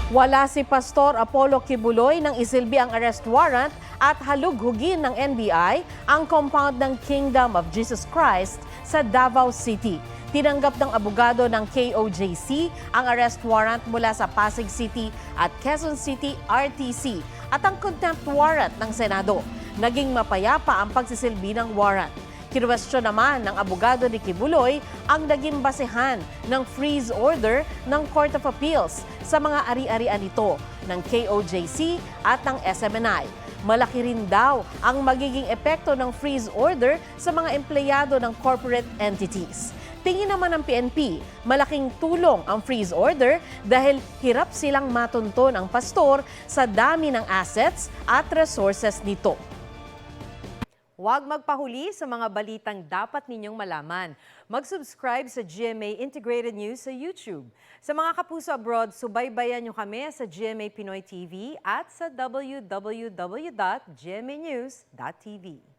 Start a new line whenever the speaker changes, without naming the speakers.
Wala si Pastor Apollo Kibuloy nang isilbi ang arrest warrant at halughugin ng NBI ang compound ng Kingdom of Jesus Christ sa Davao City. Tinanggap ng abogado ng KOJC ang arrest warrant mula sa Pasig City at Quezon City RTC at ang contempt warrant ng Senado. Naging mapayapa ang pagsisilbi ng warrant. Kinwestiyon naman ng abogado ni Kibuloy ang naging basehan ng freeze order ng Court of Appeals sa mga ari-arian nito ng KOJC at ng SMNI. Malaki rin daw ang magiging epekto ng freeze order sa mga empleyado ng corporate entities. Tingin naman ng PNP, malaking tulong ang freeze order dahil hirap silang matunton ang pastor sa dami ng assets at resources nito.
Huwag magpahuli sa mga balitang dapat ninyong malaman. Mag-subscribe sa GMA Integrated News sa YouTube. Sa mga kapuso abroad, subaybayan nyo kami sa GMA Pinoy TV at sa www.gmanews.tv.